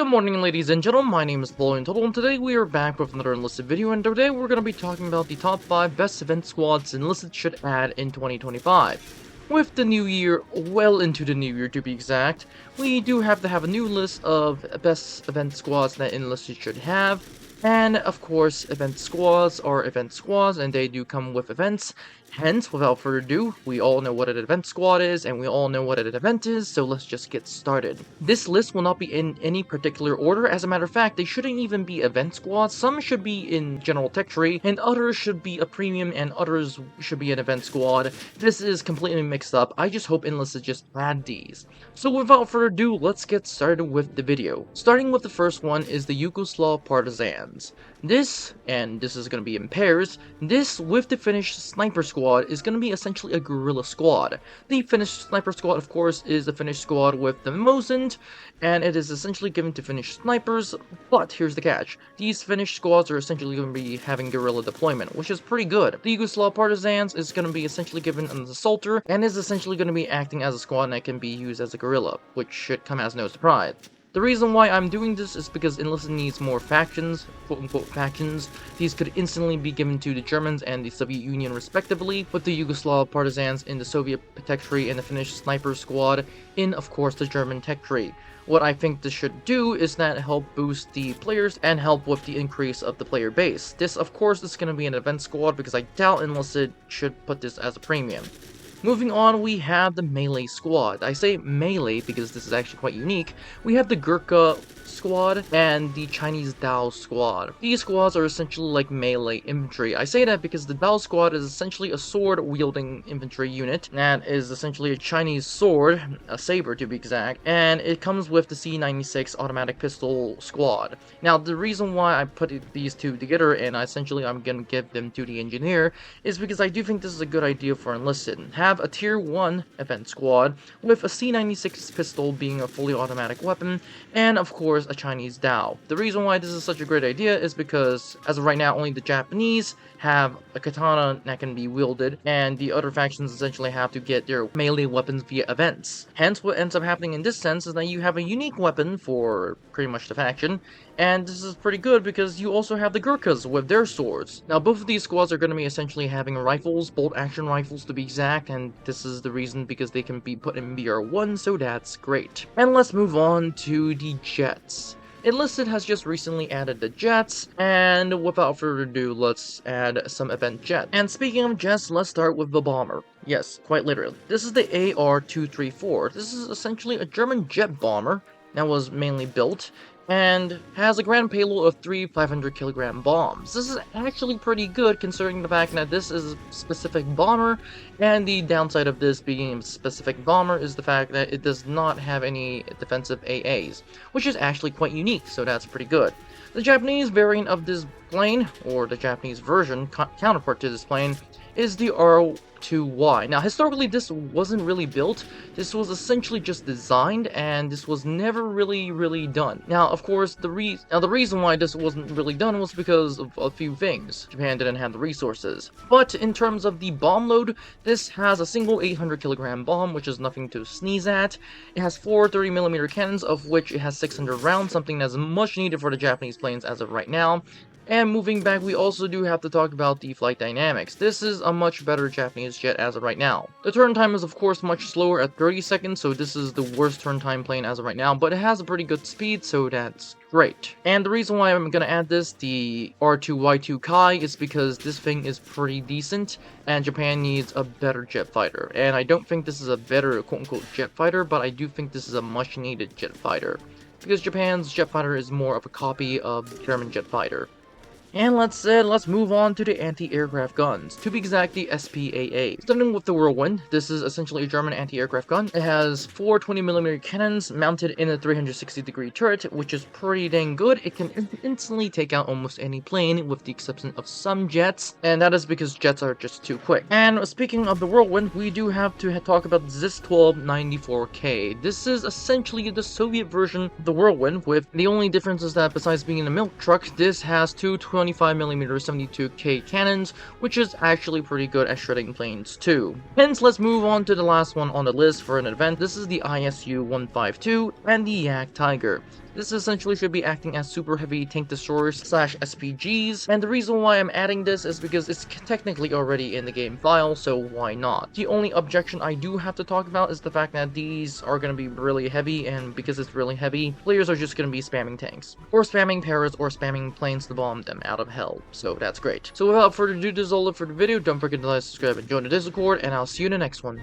Good morning, ladies and gentlemen, my name is Napoleon, and today we are back with another Enlisted video, and today we're going to be talking about the top 5 best event squads Enlisted should add in 2025. With the new year, well into the new year to be exact, we do have to have a new list of best event squads that Enlisted should have, and of course, event squads are event squads, and they do come with events. Hence, without further ado, we all know what an event squad is, and we all know what an event is, so let's just get started. This list will not be in any particular order. As a matter of fact, they shouldn't even be event squads. Some should be in general tech tree, and others should be a premium, and others should be an event squad. This is completely mixed up. I just hope Enlisted just add these. So without further ado, let's get started with the video. Starting with the first one is the Yugoslav Partisans. This, and this is going to be in pairs, this with the Finnish Sniper Squad is going to be essentially a guerrilla squad. The Finnish Sniper Squad, of course, is the Finnish squad with the Mosint, and it is essentially given to Finnish snipers, but here's the catch. These Finnish squads are essentially going to be having guerrilla deployment, which is pretty good. The Yugoslav Partisans is going to be essentially given an assaulter, and is essentially going to be acting as a squad that can be used as a guerrilla, which should come as no surprise. The reason why I'm doing this is because Enlisted needs more factions, quote-unquote factions. These could instantly be given to the Germans and the Soviet Union respectively, with the Yugoslav Partisans in the Soviet tech tree and the Finnish Sniper Squad in, of course, the German tech tree. What I think this should do is that help boost the players and help with the increase of the player base. This, of course, is going to be an event squad because I doubt Enlisted should put this as a premium. Moving on, we have the Melee Squad. I say Melee because this is actually quite unique. We have the Gurkha Squad and the Chinese Dao Squad. These squads are essentially like melee infantry. I say that because the Dao Squad is essentially a sword-wielding infantry unit that is essentially a Chinese sword, a saber to be exact, and it comes with the C96 automatic pistol squad. Now, the reason why I put these two together and I'm going to give them to the engineer is because I do think this is a good idea for Enlisted. Have a tier 1 event squad with a C96 pistol being a fully automatic weapon, and of course a Chinese Dao. The reason why this is such a great idea is because as of right now only the Japanese have a katana that can be wielded, and the other factions essentially have to get their melee weapons via events. Hence, what ends up happening in this sense is that you have a unique weapon for pretty much the faction, and this is pretty good because you also have the Gurkhas with their swords. Now, both of these squads are going to be essentially having rifles, bolt-action rifles to be exact, and this is the reason because they can be put in BR1, so that's great. And let's move on to the jets. Enlisted has just recently added the jets, and without further ado, let's add some event jets. And speaking of jets, let's start with the bomber. Yes, quite literally. This is the AR-234. This is essentially a German jet bomber that was mainly built and has a grand payload of 3 500-kilogram bombs. This is actually pretty good considering the fact that this is a specific bomber, and the downside of this being a specific bomber is the fact that it does not have any defensive AAs, which is actually quite unique, so that's pretty good. The Japanese variant of this plane, or the Japanese version counterpart to this plane, is the R2Y. Now, historically, this wasn't really built. This was essentially just designed, and this was never really done. Now, of course, the reason why this wasn't really done was because of a few things. Japan didn't have the resources. But in terms of the bomb load, this has a single 800-kilogram bomb, which is nothing to sneeze at. It has 4 30mm cannons, of which it has 600 rounds, something that's much needed for the Japanese planes as of right now. And moving back, we also do have to talk about the flight dynamics. This is a much better Japanese jet as of right now. The turn time is of course much slower at 30 seconds, so this is the worst turn time plane as of right now, but it has a pretty good speed, so that's great. And the reason why I'm gonna add this, the R2Y2 Kai, is because this thing is pretty decent, and Japan needs a better jet fighter. And I don't think this is a better quote-unquote jet fighter, but I do think this is a much needed jet fighter, because Japan's jet fighter is more of a copy of the German jet fighter. And let's move on to the anti-aircraft guns, to be exact, the SPAA. Starting with the Whirlwind, this is essentially a German anti-aircraft gun. It has 4 20mm cannons mounted in a 360-degree turret, which is pretty dang good. It can instantly take out almost any plane, with the exception of some jets, and that is because jets are just too quick. And speaking of the Whirlwind, we do have to talk about ZIS-12 94K. This is essentially the Soviet version of the Whirlwind, with the only difference is that besides being a milk truck, this has two 25mm 72K cannons, which is actually pretty good at shredding planes too. Hence, let's move on to the last one on the list for an event. This is the ISU-152 and the Yak Tiger. This essentially should be acting as super heavy tank destroyers slash SPGs, and the reason why I'm adding this is because it's technically already in the game file, so why not? The only objection I do have to talk about is the fact that these are going to be really heavy, and because it's really heavy, players are just going to be spamming tanks, or spamming paras, or spamming planes to bomb them out of hell, so that's great. So without further ado, this is all it for the video. Don't forget to like, subscribe, and join the Discord, and I'll see you in the next one.